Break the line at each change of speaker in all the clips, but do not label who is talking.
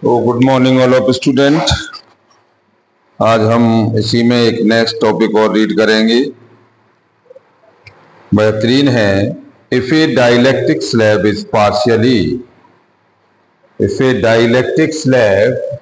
तो good morning all of student. आज हम इसी में एक नेक्स्ट टॉपिक और रीड करेंगे। बेहतरीन है। If a dielectric slab is partially, if a dielectric slab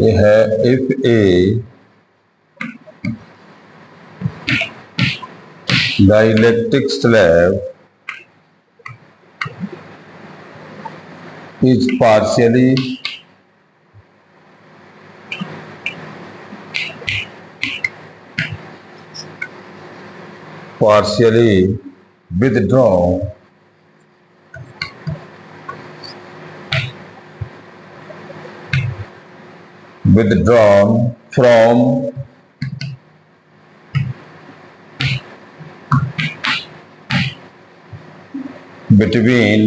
ये है if a dielectric slab is partially withdrawn from between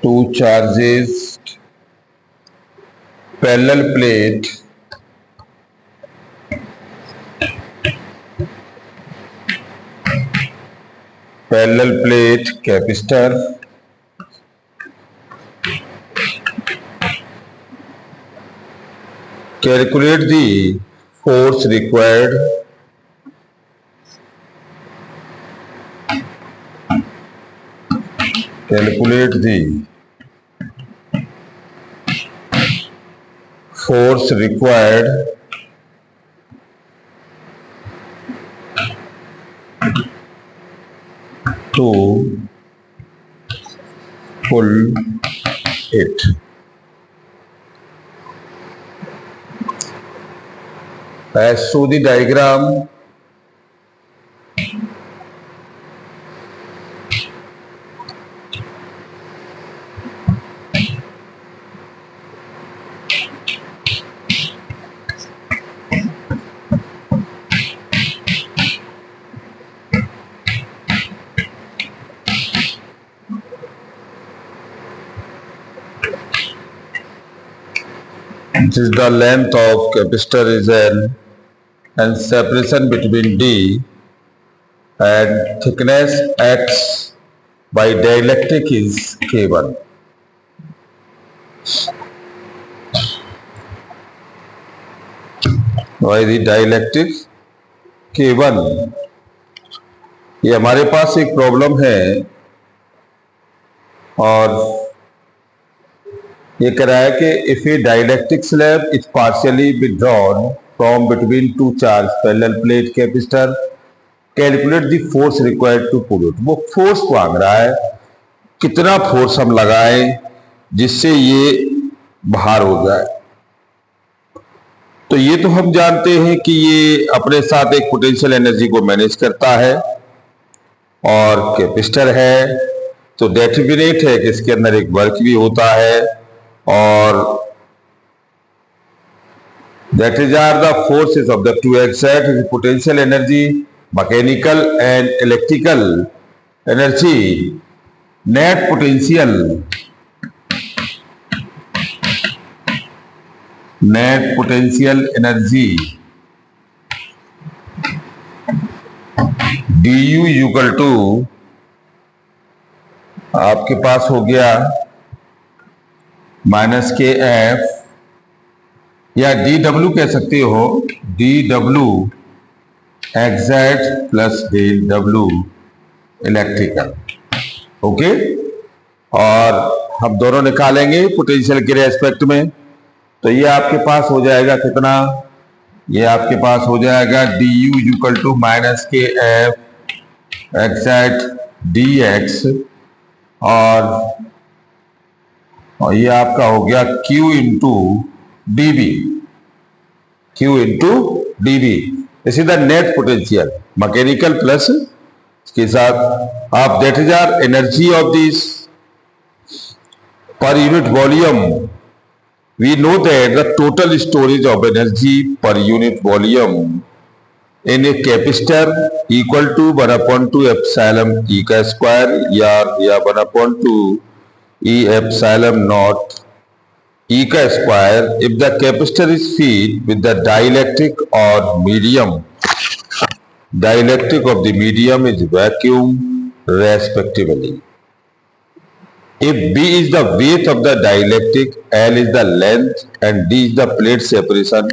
two charges parallel plate capacitor calculate the force required to pull it. As show the diagram, this is the length of capacitor is L and separation between D and thickness X by dielectric is K1. By the dielectric K1, ये हमारे पास एक problem है और ये कह रहा है कि if a dielectric slab is partially withdrawn from between two charge parallel plate capacitor calculate the force required to pull it. वो फोर्स मांग रहा है, कितना फोर्स हम लगाएं जिससे ये बाहर हो जाए। तो ये तो हम जानते हैं कि ये अपने साथ एक पोटेंशियल एनर्जी को मैनेज करता है और कैपेसिटर है तो डेटर्मिनेट है कि इसके अंदर एक वर्क भी होता है और that is are the forces of the two exert potential energy, mechanical and electrical energy. Net potential energy du equal to आपके पास हो गया माइनस के एफ या डी डब्ल्यू कह सकते हो, D W exact plus D W electrical. Okay, और हम दोनों निकालेंगे पोटेंशियल के रेस्पेक्ट में। तो ये आपके पास हो जाएगा कितना, ये आपके पास हो जाएगा D U equal to minus के एफ एग्जैक्ट डी एक्स और ये आपका हो गया Q into D B, Q into D B. This is the net potential mechanical plus इसके साथ आप that is our energy of this per unit volume. We know that the total storage of energy per unit volume in a capacitor equal to 1/2 epsilon E का square या 1/2 E epsilon naught E का square if the capacitor is filled with the dielectric or medium. Dielectric of the medium is vacuum respectively. If B is the weight of the dielectric, L is the length and D is the plate separation,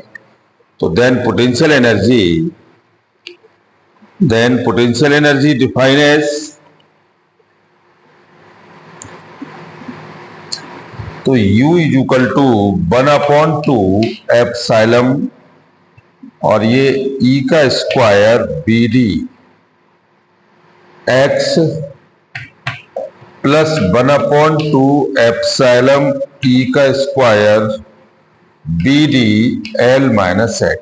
so then potential energy defined as, तो U is equal to 1/2 epsilon और ये E का square BD X plus 1/2 epsilon E का square BD L minus X.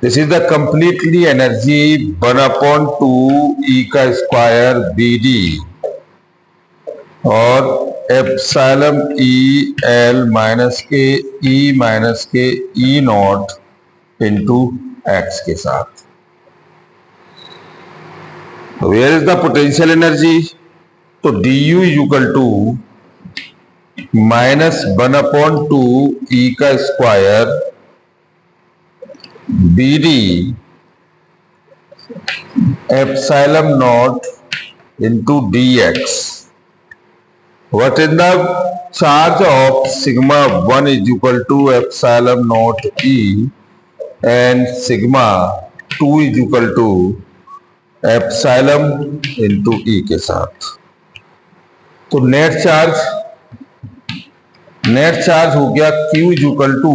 This is the completely energy 1/2 E का square BD और epsilon E L minus के E not into X के साथ. तो where is the potential energy? तो du is equal to minus 1/2 E का square BD epsilon naught into dx. What is the charge of sigma 1 is equal to epsilon naught E and sigma 2 is equal to epsilon into E के साथ. तो net charge हो गया Q is equal to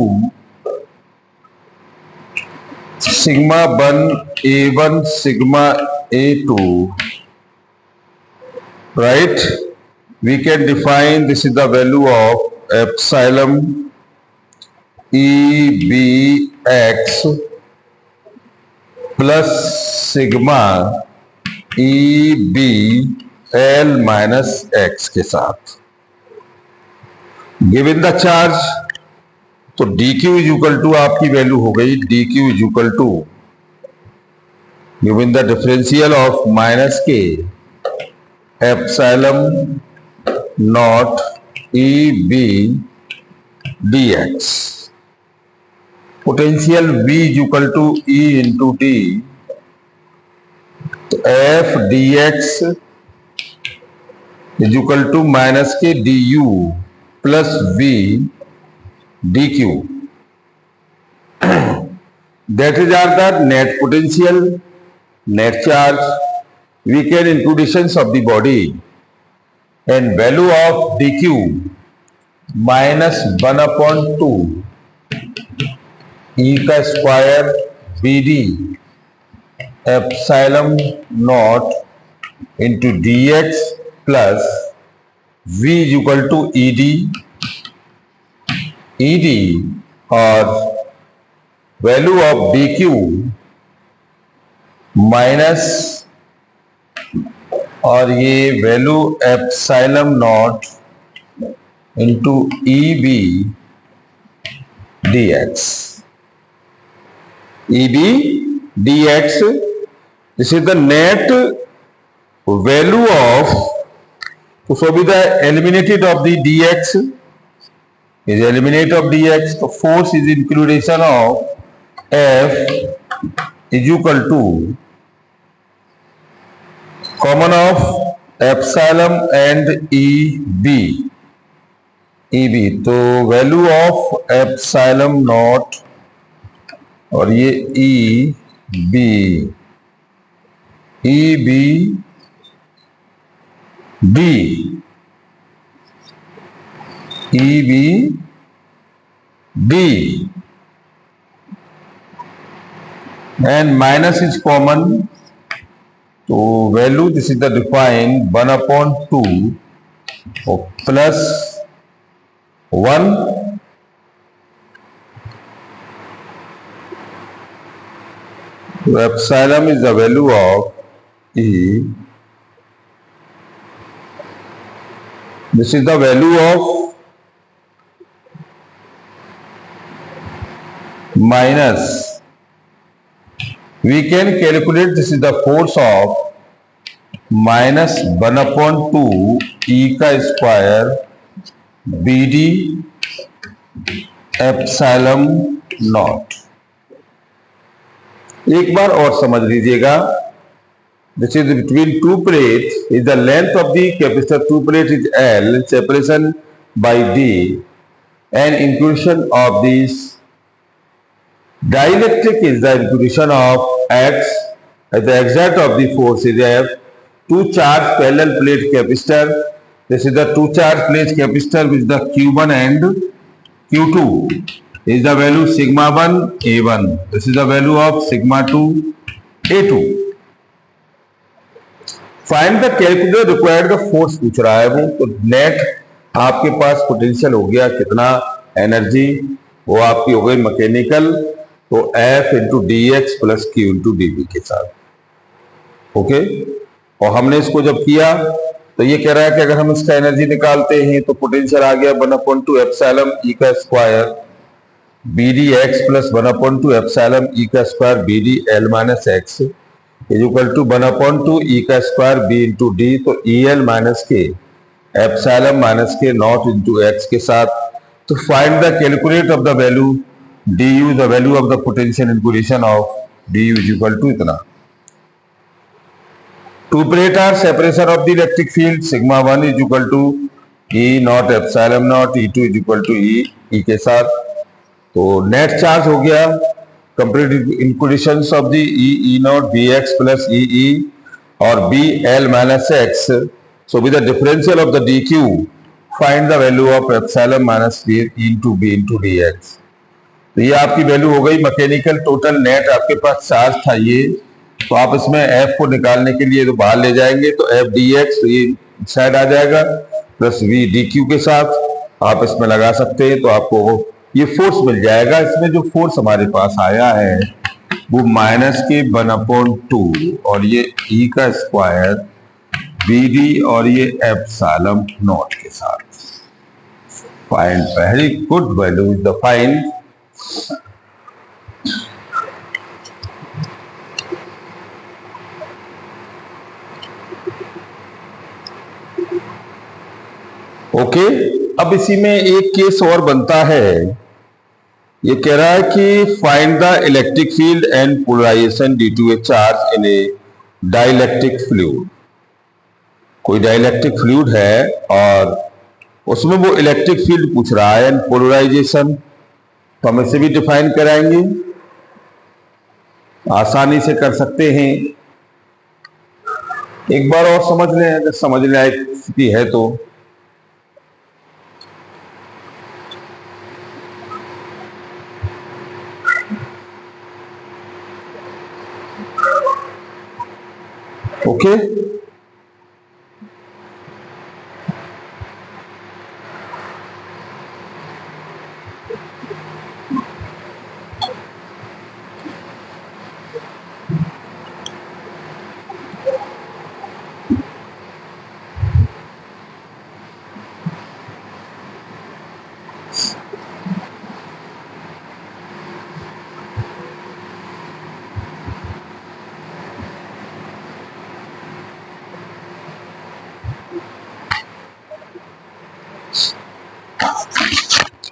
sigma 1 A1 sigma A2, right? We can define this is the value of epsilon EBX plus sigma EB L minus X के साथ. Given the charge, तो dq is equal to आपकी value हो गई dq is equal to given the differential of minus के epsilon naught E B D X. Potential v is equal to e into D, तो F D X is equal to minus के D U plus v dq. That is are the net potential, net charge, weekend intuitions of the body, and value of dq minus 1/2 E का square BD epsilon naught into dx plus v is equal to ED और value of dq minus और ये value epsilon not into EB dx. EB dx, this is the net value of, so be the eliminated of the dx is eliminate of dx. So force is inclusion of F is equal to common of epsilon and EB. तो value of epsilon not और ये EB D and minus is common, so value this is the defined 1/2 plus 1 so epsilon is the value of E, this is the value of minus, we can calculate this is the force of minus 1/2 E का square BD epsilon not. एक बार और समझ लीजिएगा, this is between two plates is the length of the capacitor, two plate is L, separation by D, and inclusion of this dielectric is the inclusion of X, and the exact of the force is F. Two charge parallel plate capacitor, this is the two charge plate capacitor with the Q1 and Q2 is the value sigma 1 A1, this is the value of sigma 2 A2। Find the calculator required the force पूछ रहा है वो, तो net आपके पास potential हो गया कितना, energy वो आपकी हो गई मैकेनिकल, तो F into D X plus Q into D B के साथ। ओके, और हमने इसको जब किया तो ये कह रहा है कि अगर हम इसका एनर्जी निकालते हैं तो पोटेंशियल आ गया 1/2 एप्सिलॉन ई का square B D X plus 1/2 epsilon E का square B D L minus X is equal to 1/2 E का स्क्वायर बी इंटू डी, तो ई एल माइनस के एप्सिलॉन माइनस के नॉट इंटू एक्स के साथ। तो find the calculate of the value D U, the value of the potential increment of D U is equal to इतना। Two plate are separation of the electric field, sigma 1 is equal to E naught epsilon naught, E 2 is equal to E के साथ। तो net charge हो गया complete inclusions of the E naught B X plus E और B L minus X. So with the differential of the D Q find the value of epsilon minus B into B into D X. तो ये आपकी value हो गई mechanical total net, आपके पास charge था ये, तो आप इसमें एफ को निकालने के लिए तो बाहर ले जाएंगे तो एफ डी एक्स, तो ये साइड आ जाएगा प्लस वी डी क्यू के साथ आप इसमें लगा सकते हैं, तो आपको ये फोर्स मिल जाएगा। इसमें जो फोर्स हमारे पास आया है वो माइनस के 1/2 और ये ई का स्क्वायर बी डी और ये एप्सिलॉन नॉट के साथ। Find very good value is the find okay. अब इसी में एक केस और बनता है, ये कह रहा है कि find the electric field and polarization due to a charge in a dielectric fluid. कोई डाइलेक्ट्रिक फ्लूइड है और उसमें वो इलेक्ट्रिक फील्ड पूछ रहा है एंड पोलराइजेशन, तो हम इसे भी डिफाइन कराएंगे, आसानी से कर सकते हैं। एक बार और समझ लें, अगर समझ लायक स्थिति है तो। ओके,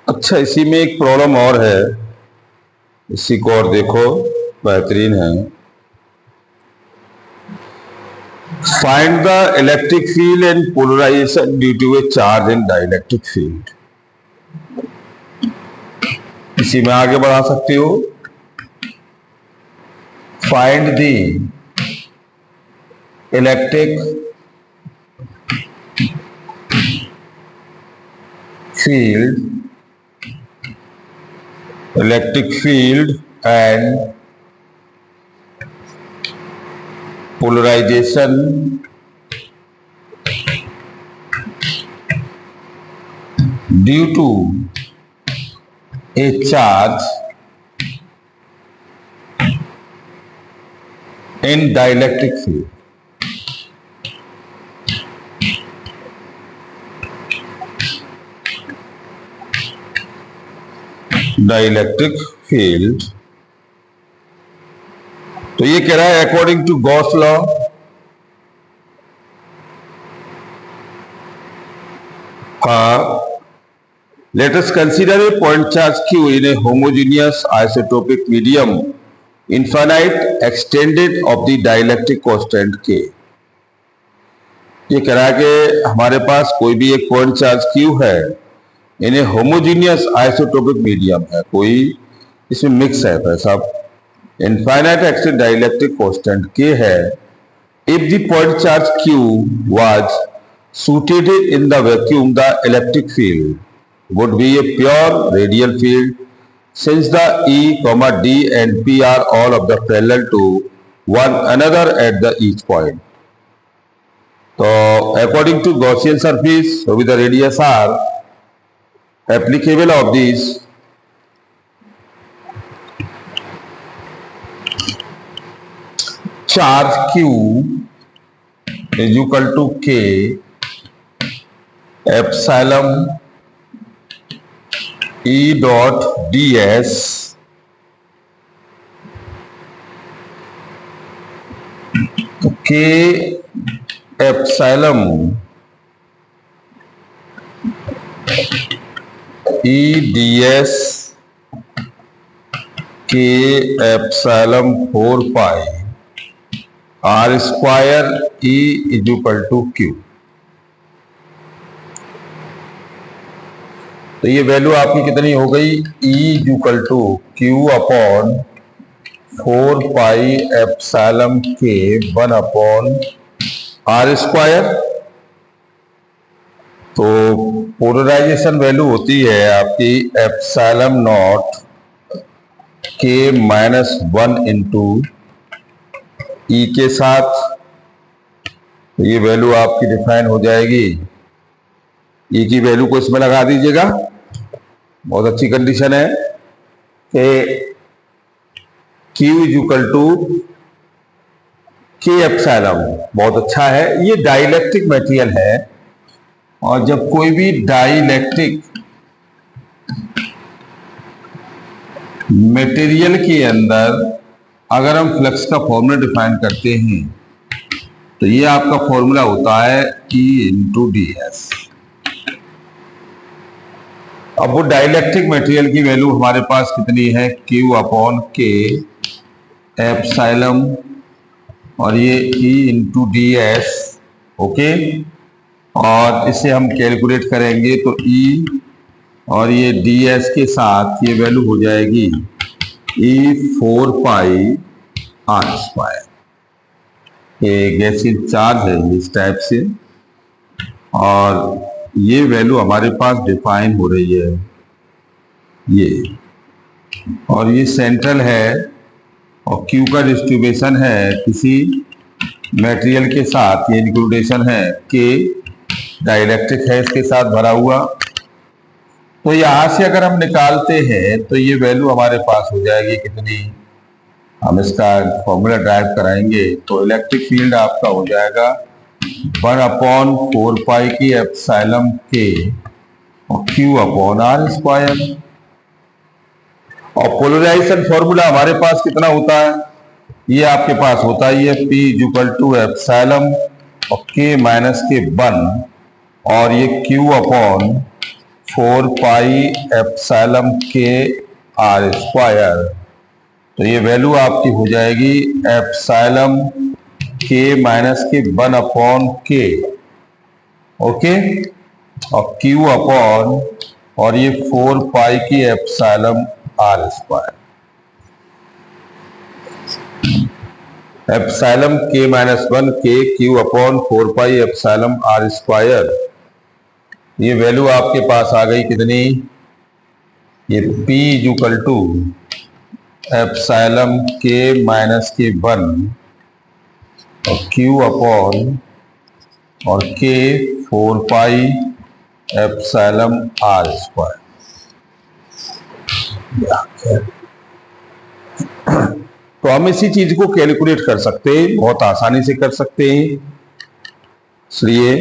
अच्छा इसी में एक प्रॉब्लम और है, इसी को और देखो, बेहतरीन है। Find the electric field and polarization due to a charge in dielectric field. इसी में आगे बढ़ा सकते हो। Find the electric field and polarization due to a charge in dielectric field। Dielectric field. तो ये कह रहा है according to Gauss law let us consider a point charge q in a homogeneous isotopic medium infinite extended of the dielectric constant k। ये कह रहा है कि हमारे पास कोई भी एक पॉइंट चार्ज q है, इन्हें होमोजीनियस आइसोटोपिक मीडियम है, कोई इसमें मिक्स है पैसा, infinite extend dielectric constant k है। If the point charge q was suited in the vacuum the electric field would be a pure radial field since the E, D and P are all of the parallel to one another at the each point. So according to Gaussian surface with the radius r, applicable of these charge q is equal to k epsilon E dot ds k epsilon E ds k epsilon 4 pi r square E is equal to q। तो ये value आपकी कितनी हो गई, E equal to Q upon 4 pi epsilon K 1 upon R square. तो polarization value होती है आपकी एप्सिलॉन नॉट के -1 इंटू ई के साथ। तो ये वैल्यू आपकी डिफाइन हो जाएगी, ई की वैल्यू को इसमें लगा दीजिएगा। बहुत अच्छी कंडीशन है कि Q इज इक्वल टू के एप्सिलॉन, बहुत अच्छा है। ये डाइलेक्ट्रिक मटेरियल है, और जब कोई भी डाइलेक्ट्रिक मटेरियल के अंदर अगर हम फ्लक्स का फॉर्मूला डिफाइन करते हैं तो ये आपका फॉर्मूला होता है E इंटू डी एस। अब वो डाइलेक्ट्रिक मटेरियल की वैल्यू हमारे पास कितनी है, Q अपॉन के एप्सिलॉन और ये E into D S. Okay, और इसे हम कैलकुलेट करेंगे तो E और ये डी एस के साथ ये वैल्यू हो जाएगी E 4 पाई आर स्क्वायर। ये गैसीय चार्ज है इस टाइप से, और ये वैल्यू हमारे पास डिफाइन हो रही है ये, और ये सेंट्रल है, और Q का डिस्ट्रीब्यूशन है किसी मटेरियल के साथ, ये इंक्लूडेशन है K डाइलेक्ट्रिक है इसके साथ भरा हुआ। तो यहां से अगर हम निकालते हैं तो ये वैल्यू हमारे पास हो जाएगी कितनी, हम इसका फॉर्मूला ड्राइव कराएंगे तो इलेक्ट्रिक फील्ड आपका हो जाएगा 1 अपॉन 4 पाई की एप्सिलॉन के और Q अपॉन आर स्क्वायर। और पोलराइजेशन फॉर्मूला हमारे पास कितना होता है, ये आपके पास होता है ये P इक्वल टू एप्सिलॉन और K माइनस के 1 और ये Q अपॉन 4 पाई एप्सिलॉन के आर स्क्वायर। तो ये वैल्यू आपकी हो जाएगी एप्सिलॉन के माइनस के 1 अपॉन के, ओके, और Q अपॉन और ये 4 पाई की epsilon R square. Epsilon K -1 K Q upon 4 pi epsilon R square. ये वैल्यू आपके पास आ गई कितनी, ये P equal to epsilon K -1 और Q अपॉन और K 4 pi epsilon R square. तो हम इसी चीज को कैलकुलेट कर सकते हैं, बहुत आसानी से कर सकते हैं। इसलिए